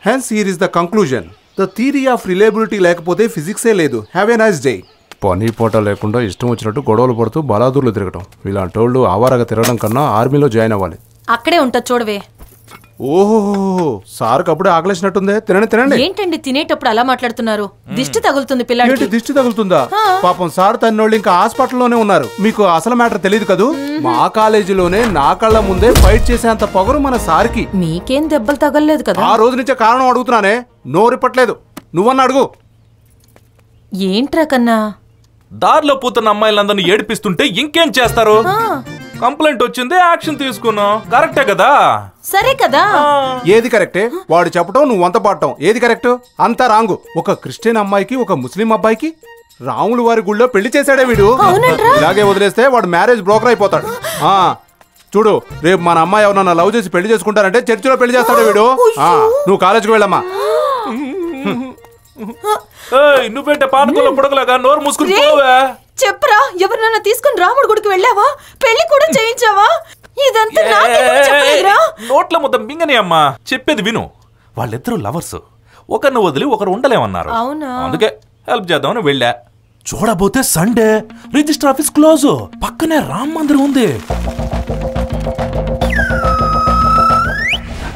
Hence here is the conclusion. The theory of reliability లేకపోతే ఫిజిక్సే లేదు. Have a nice day. పని పూట లేకుండా ఇష్టం వచ్చినట్టు గొడవలు పడుతూ బలాదూర్లు తిరగటం, ఇలాంటి వాళ్ళు ఆవారగా తిరగడం కన్నా ఆర్మీలో జాయిన్ అవ్వాలి. అక్కడే ఉంటా చూడవే. ఓహో, సార్కి అప్పుడే ఆకలేసినట్టుందే. తినండి తినండి. ఏంటండి తినేటప్పుడు అలా మాట్లాడుతున్నారు? దిష్టి తగులుతుంది పిల్లలకి. దిష్టి తగులుతుందా? పాపం సార్ తన్నోళ్ళు ఇంకా హాస్పిటల్లోనే ఉన్నారు. మీకు అసలు మ్యాటర్ తెలియదు కదూ. మా కాలేజీలోనే నా కళ్ళ ముందే ఫైట్ చేసేంత పొగరు మన సార్కి. మీకేం దెబ్బలు తగలలేదు కదా? ఆ రోజు నుంచే కారణం అడుగుతున్నానే, నోరిపట్లేదు. నువ్వన్న అడుగు. ఏంట్రా కన్నా? దారిలో పోతున్న అమ్మాయిలందరినీ ఏడిపిస్తుంటే ఇంకేం చేస్తారు? కంప్లైంట్ వచ్చింది, యాక్షన్ తీసుకున్నాం. కరెక్టే కదా? సరే కదా. ఏది కరెక్టే? వాడు చెప్పటం, నువ్వు వంత పాడటం. ఏది కరెక్ట్? అంతా రాంగు. ఒక క్రిస్టియన్ అమ్మాయికి ఒక ముస్లిం అబ్బాయికి రాములు వారి గుళ్ళో పెళ్లి చేశాడే వీడు. ఇలాగే వదిలేస్తే వాడు మ్యారేజ్ బ్రోకర్ అయిపోతాడు. చూడు, రేపు మన అమ్మాయి ఎవరన్నా లవ్ చేసి పెళ్లి చేసుకుంటారంటే చర్చిలో పెళ్లి చేస్తాడు వీడు. నువ్వు కాలేజీకి వెళ్ళమ్మా. నువ్వేంటే పానకంలో పుడకలాగా నోరు మూసుకుని పోవే. చెప్పరా, ఎవరినైనా తీసుకుని రాముడి గుడికి వెళ్ళావా? పెళ్లి కూడా చేయించావా? ఇదంతా నోట్ల ముద్ద మింగని అమ్మా. చెప్పేది విను. వాళ్ళిద్దరూ లవర్స్, ఒకరిని వదిలి ఒకరు ఉండలేమన్నారు. అందుకే హెల్ప్ చేద్దామని వెళ్ళా. చూడబోతే సండే రిజిస్టర్ ఆఫీస్ క్లోజ్, పక్కనే రామ్ మందిరం ఉంది.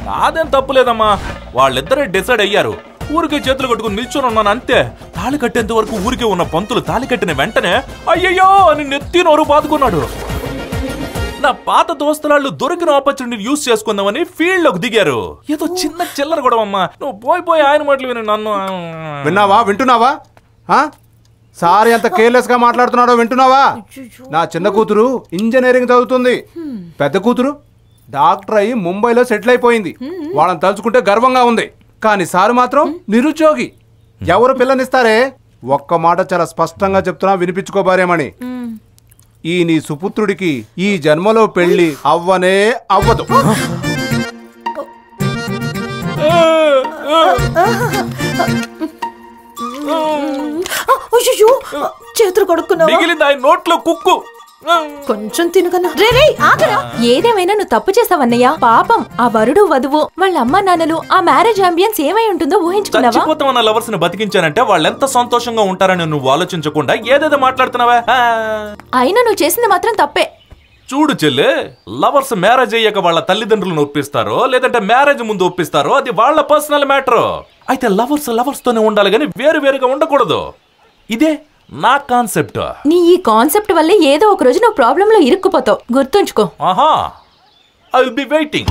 నాదేం తప్పులేదమ్మా. వాళ్ళిద్దరే డిసైడ్ అయ్యారు. ఊరికే చేతులు కట్టుకుని నిల్చొని ఉన్నాను అంతే. తాళి కట్టేంత వరకు ఊరికే ఉన్న పంతులు తాళి కట్టిన వెంటనే అయ్యయ్యో అని నెత్తి నోరు బాదుకున్నాడు. నా పాత దోస్తులాళ్ళు దొరికిన ఆపర్చునిటీని యూజ్ చేసుకుందామని ఫీల్డ్ లోకి దిగారు. ఏదో చిన్న చిల్లర కూడా అమ్మా. నువ్వు పోయి ఆయన మాటలు విని నన్ను విన్నావా? వింటున్నావా? సార్ ఎంత కేర్లెస్ గా మాట్లాడుతున్నాడో వింటున్నావా? నా చిన్న కూతురు ఇంజనీరింగ్ చదువుతుంది, పెద్ద కూతురు డాక్టర్ అయి ముంబైలో సెటిల్ అయిపోయింది. వాళ్ళని తలుచుకుంటే గర్వంగా ఉంది. కానీ సారు మాత్రం నిరుద్యోగి. ఎవరు పిల్లనిస్తారే? ఒక్క మాట చాలా స్పష్టంగా చెప్తున్నా, వినిపించుకోబారేమని. ఈ నీ సుపుత్రుడికి ఈ జన్మలో పెళ్లి అవ్వనే అవ్వదు. చేతులు కడుక్కున్నా నోట్లో కుక్కు కొంచెం తినకన్నా. ఏదేమైనా నువ్వు తప్పు చేసావన్నయ్యా. పాపం ఆ వరుడు వధువు వాళ్ళ అమ్మా నాన్నలు ఆ మ్యారేజ్ అంబియన్స్ ఏమై ఉంటుందో ఊహించుకున్నావా? చచ్చిపోతామన్న లవర్స్ ని బతికించానంటే వాళ్ళు ఎంత సంతోషంగా ఉంటారని నువ్వు ఆలోచించకుండా ఏదేదో మాట్లాడుతున్నావా? అయినా నువ్వు చేసింది మాత్రం తప్పే. చూడు చెల్లె, లవర్స్ మ్యారేజ్ అయ్యాక వాళ్ళ తల్లిదండ్రులను ఒప్పిస్తారో లేదంటే మ్యారేజ్ ముందు ఒప్పిస్తారో అది వాళ్ళ పర్సనల్ మ్యాటర్. అయితే లవర్స్ తోనే ఉండాలి గానీ వేరు వేరుగా ఉండకూడదు. ఇదే నా కాన్సెప్ట్. నీ ఈ కాన్సెప్ట్ వల్లే ఏదో ఒక రోజు నువ్వు ప్రాబ్లం లో ఇరుక్కుపోతావు, గుర్తుంచుకో. ఆహా, ఐ విల్ బి వెయిటింగ్.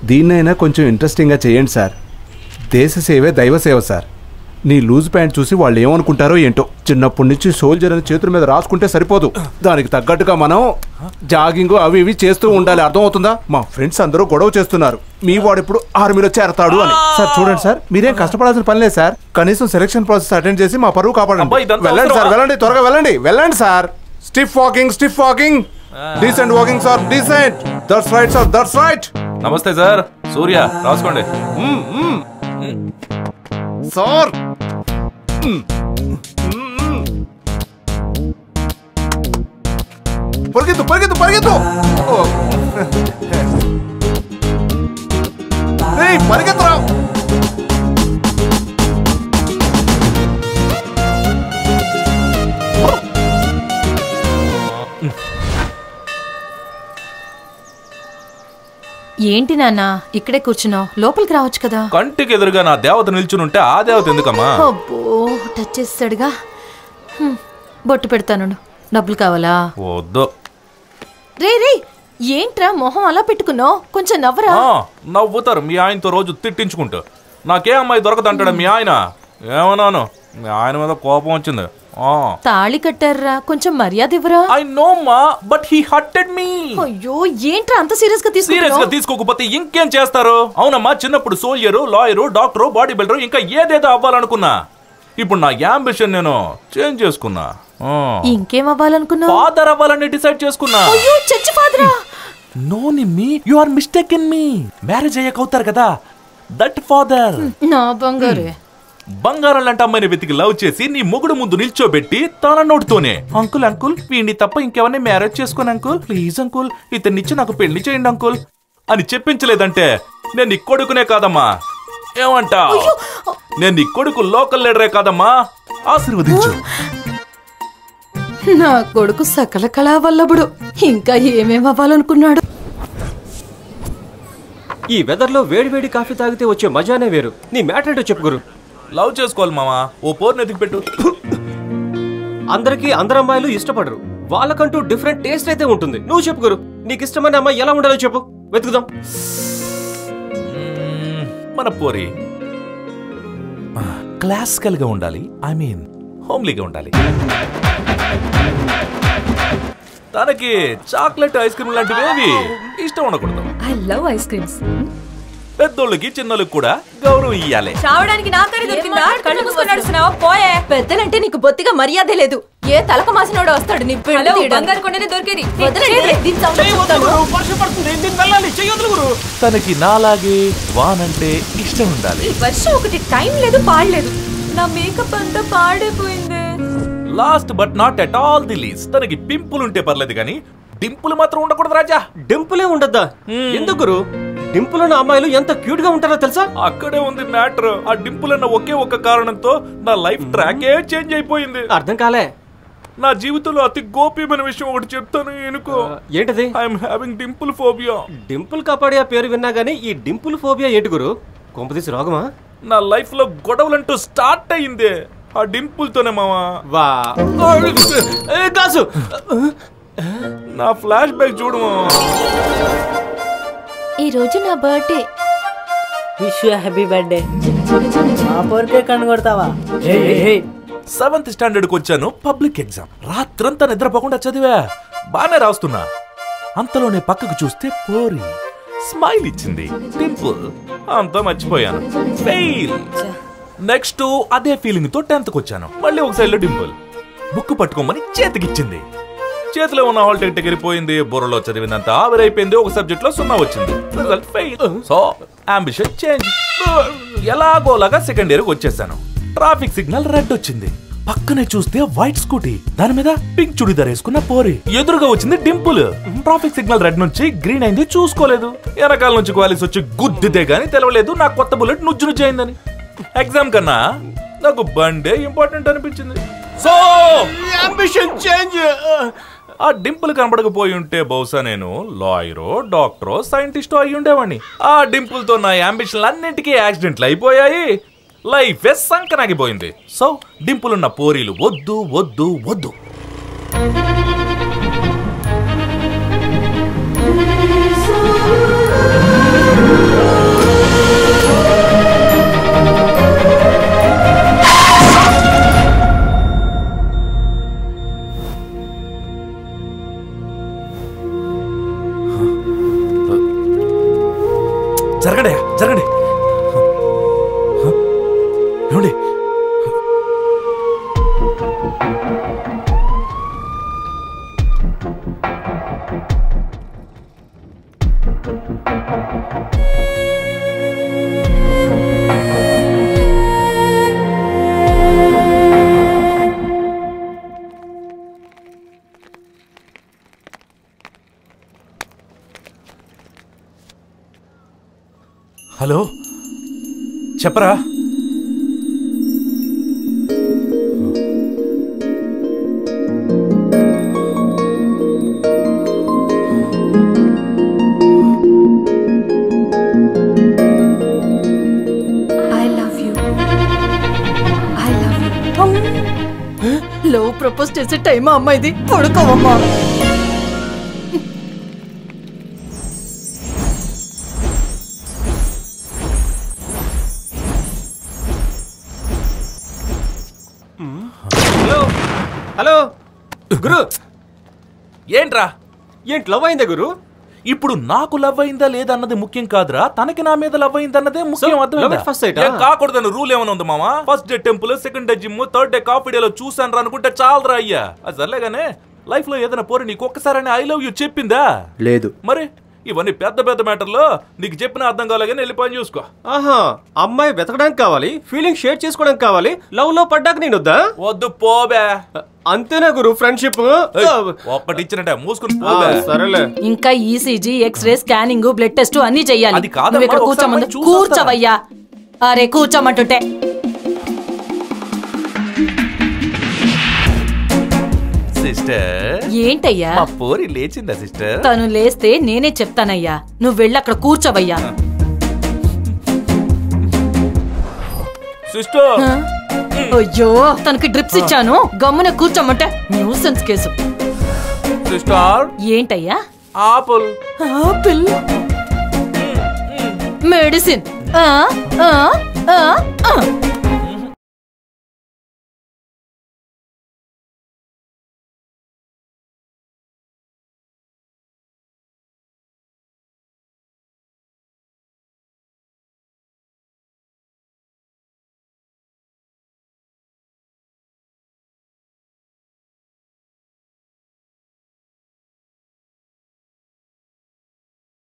దీన్నైనా కొంచెం ఇంట్రెస్టింగ్ గా చేయండి సార్. దేశ సేవే దైవ సేవ సార్. నీ లూజ్ ప్యాంట్ చూసి వాళ్ళు ఏమనుకుంటారో ఏంటో. చిన్నప్పటి నుంచి సోల్జర్ అని చేతుల మీద రాసుకుంటే సరిపోదు, దానికి తగ్గట్టుగా మనం జాగింగ్ అవి ఇవి చేస్తూ ఉండాలి. అర్థమవుతుందా? మా ఫ్రెండ్స్ అందరూ గొడవ చేస్తున్నారు, మీ వాడు ఇప్పుడు ఆర్మీలో చేరతాడు అని. సార్ చూడండి సార్, మీరేం కష్టపడాల్సిన పని లేదు సార్. కనీసం సెలక్షన్ ప్రాసెస్ అటెండ్ చేసి మా పరువు కాపాడండి. వెళ్ళండి సార్, వెళ్ళండి, త్వరగా వెళ్ళండి, వెళ్ళండి sir. Stiff walking, stiff walking, decent walking sir, decent. That's right sir, that's right. నమస్తే సార్. సూర్య రాసుకోండి సార్. పరిగెత్తు పరిగెత్తు పరిగెత్తు, పరిగెత్తరా. ఏంటి నాన్న ఇక్కడే కూర్చున్నావు? లోపలికి రావచ్చు కదా. కంటికి ఎదురుగా నా దేవత నిల్చునుంటే ఆ దేవత ఎందుకమ్మా? అబ్బో, టచ్ చేస్తాడుగా. బొట్టు పెడతాను. డబ్బులు కావాలా? వద్దు. రే రే, ఏంట్రా మొహం అలా పెట్టుకున్నావు? కొంచెం నవ్వరా. నవ్వుతారు మీ ఆయనతో రోజు తిట్టించుకుంటూ. నాకే అమ్మాయి దొరకదంటాడు మీ ఆయన. ఏమన్నాను, మీ ఆయన మీద కోపం వచ్చింది. తాళి కట్టారా, కొంచెం మర్యాద ఇవ్వరా. ఐ నో మా, బట్ హీ హర్టెడ్ మీ. అయ్యో, ఏంట్రా అంత సీరియస్ గా తీసుకోకపోతే ఇంకేం చేస్తారు? అవునమ్మా, చిన్నప్పుడు soldier, lawyer, doctor, body builder ఇంకా ఏదేదో అవ్వాలనుకున్నా. ఇప్పుడు నా యాంబిషన్ నేను చేంజ్ చేసుకున్నా. ఇంకేం అవ్వాలనుకున్నా? ఫాదర్ అవ్వాలని డిసైడ్ చేసుకున్నా. అయ్యో, చచ్చి ఫాదరా? No Nimmi, you are mistaken me. Marriage అయ్యాక అవుతారు కదా, దట్ ఫాదర్. నా బంగారే. బంగారం లాంటి అమ్మాయిని వెతికి లవ్ చేసి నీ మొగుడు ముందు నిల్చోబెట్టి తన నోటితోనే అంకుల్ అంకుల్ వీడిని తప్ప ఇంకెవరిని మ్యారేజ్ చేసుకోను అంకుల్, ప్లీజ్ అంకుల్ ఇతన్నిచ్చి నాకు పెళ్లి చేయండి అంకుల్ అని చెప్పించలేదంటే నేను నీ కొడుకునే కాదమ్మా. ఏమంటా? నేను నీ కొడుకు లోకల్ లీడరే కాదమ్మా. ఆశీర్వదించు. నా కొడుకు సకల కళా వల్లభుడు. ఇంకా ఏమేమవ్వాలనుకున్నాడు? ఈ వెదర్లో వేడివేడి కాఫీ తాగితే వచ్చే మజానే వేరు. నీ మ్యాటర్ ఏంటో చెప్పు గురు. లవ్ చేసుకోవాలి మామా. ఓ పోర్ని ఎదిగి పెట్టు. అందరికీ అందరు అమ్మాయిలు ఇష్టపడరు. వాళ్ళకంటూ డిఫరెంట్ టేస్ట్ అయితే ఉంటుంది. నువ్వు చెప్పు గురు, నీకు ఇష్టమైన అమ్మాయి ఎలా ఉండాలో చెప్పు, వెతుకుదాం. మన పోరి క్లాసికల్ గా ఉండాలి, ఐ మీన్ హోమ్లీగా ఉండాలి. తనకి చాక్లెట్ ఐస్ క్రీమ్ లాంటివి ఏవి ఇష్టం ఉండకూడదు. I love ice creams. పెద్దోళ్ళకి చిన్నోళ్ళకి కూడా గౌరవం ఇయ్యాలి. చావడానికి నాకరి దొరికిందా? కళ్ళు మూసుకొని నడుస్తున్నావా? పోయే. పెద్దలంటే నీకు బొత్తిగా మర్యాదే లేదు. ఏ తలక మాసినోడు వస్తాడు నీ పెళ్లి బంగారు కొండనే దొరికేది. తనకి నాలాగే వానంటే ఇష్టం ఉండాలి. వర్షం ఒకటి టైం లేదు పాడలేదు. నా మేకప్ అంతా పాడైపోయింది. Last but not at all the least, తనకి పింపుల్ ఉంటే పర్లేదు కానీ డింపుల్ మాత్రం ఉండకూడదు రాజా. డింపులే ఉండద్దా? ఎందుకు గురు? డింపుల్ ఉన్న అమ్మాయిలు ఎంత క్యూట్ గా ఉంటారో తెలుసా? అక్కడే ఉంది మ్యాటర్. ఆ డింపుల్ అన్న ఒకే ఒక్క కారణంతో నా లైఫ్ ట్రాకే చేంజ్ అయిపోయింది. అర్థం కాలే. నా జీవితంలో అతి గోప్యమైన విషయం ఒకటి చెప్తాను ఎనుకో. ఏంటది? I'm having dimple phobia. Dimple Kapadia పేరు విన్నా గానీ ఈ డింపుల్ ఫోబియా ఏంటి గురు? కొంపదీసి రోగమా? నా లైఫ్ లో గొడవలంటూ స్టార్ట్ అయింది ఆ డింపుల్ తోనే మామా. వా కాసు, నా ఫ్లాష్ బ్యాక్ చూడు. ఈ రోజు నా birthday. Wish you happy birthday. మా పోరికే కనుగొడతావా? 7th స్టాండర్డ్ కి వచ్చాను. Public exam. రాత్రంతా నిద్రపోకుండా చదివా. బానే రాస్తున్నా. అంతలోనే పక్కకు చూస్తే పోరి స్మైల్ ఇచ్చింది. డింపుల్. అంతా మర్చిపోయాను. ఫెయిల్. నెక్స్ట్ అదే ఫీలింగ్ తో 10th కి వచ్చాను. మళ్ళీ ఒక సైడ్ లో డింపుల్. బుక్ పట్టుకోమని చేతికిచ్చింది. చేతిలో ఉన్న హాల్ టికెట్ ఎగిరిపోయింది. బుర్రలో చదివినంత ఆవిరైపోయింది. ఒక సబ్జెక్ట్ లో 0 వచ్చింది. Result fail. So ambition change. ఎలాగోలాగా సెకండ్ ఇయర్ కి వచ్చేసాను. ట్రాఫిక్ సిగ్నల్ రెడ్ వచ్చింది. పక్కనే చూస్తే వైట్ స్కూటీ, దాని మీద పింక్ చుడిదార్ వేసుకున్న పోరి. ఎదురుగా వచ్చింది డింపుల్. ట్రాఫిక్ సిగ్నల్ రెడ్ నుంచి గ్రీన్ అయింది, చూసుకోలేదు. వెనకాల నుంచి క్వాలిస్ వచ్చి గుద్దితే గానీ తెలవలేదు నా కొత్త బుల్లెట్ నుజ్జు నుజ్జు అయిందని. ఎగ్జామ్ కన్నా నాకు బండే ఇంపార్టెంట్ అనిపించింది. So ambition change. ఆ డింపుల్ కనబడకపోయి ఉంటే బహుశా నేను లాయరో, డాక్టరో, సైంటిస్టో అయి ఉండేవాడిని. ఆ డింపుల్ తో నా అంబిషన్లు అన్నింటికీ యాక్సిడెంట్లు అయిపోయాయి. లైఫ్ సంకనాగిపోయింది. సో డింపుల్ ఉన్న పోరీలు వద్దు వద్దు వద్దు. జరగండి జరగండి. ఏమండి? హలో, చెప్పరా? లవ్ ప్రపోజ్ చేసే టైమా అమ్మా ఇది? పడుకోవమ్మా. హలో హలో గురు, ఏంట్రా? ఏంటి లవ్ అయిందా గురు? ఇప్పుడు నాకు లవ్ అయిందా లేదా అన్నది ముఖ్యం కాదురా, తనకి నా మీద లవ్ అయిందన్నదే ముఖ్యం. అర్థమైందా? ఫస్ట్ సైట్ కాకూడదని రూల్ ఏమైనా ఉంది మామా? First day temple, second day gym, third day coffee డేలో చూసాను రా అనుకుంటే చాలరా అయ్యా. అది సర్లేగానే లైఫ్ లో ఏదైనా పోరి నీకు ఒక్కసారి ఐ లవ్ యూ చెప్పిందా? లేదు. మరి ఇవన్నీ పెద్ద పెద్ద మ్యాటర్లో నీకు చెప్పిన అర్థం కాలేగానే వెళ్ళి పని చూసుకో. ఆహా, అమ్మాయి వెతకడానికి కావాలి, ఫీలింగ్ షేర్ చేసుకోవడానికి కావాలి, లవ్ లో పడ్డాక నేను వద్దా? వద్దు పోబే. అంతేనా గురు ఫ్రెండ్షిప్? ఒక్కటి ఇచ్చినట్టే మూసుకుని పోబే. సరేలే. ఇంకా ECG, X ray, scanning, blood test అన్ని చెయ్యాలి. అది కాదమ్మా, నువ్వు ఇక్కడ ఒకసారి కూర్చోమంది. చూసొస్తా. కూర్చోవయ్యా. అరే కూర్చోమంటుంటే. సిస్టర్, ఏంటయ్యా? మా పోరి లేచిందా సిస్టర్? తను లేస్తే నేనే చెప్తానయ్యా. నువ్వు వెళ్ళి అక్కడ కూర్చోవయ్యా. సిస్టర్, అయ్యో, తనకి డ్రిప్స్ ఇచ్చాను, గమ్మున కూర్చోమంటే. Nuisance case. సిస్టర్, ఏంటయ్యా? ఆపిల్. Apple medicine.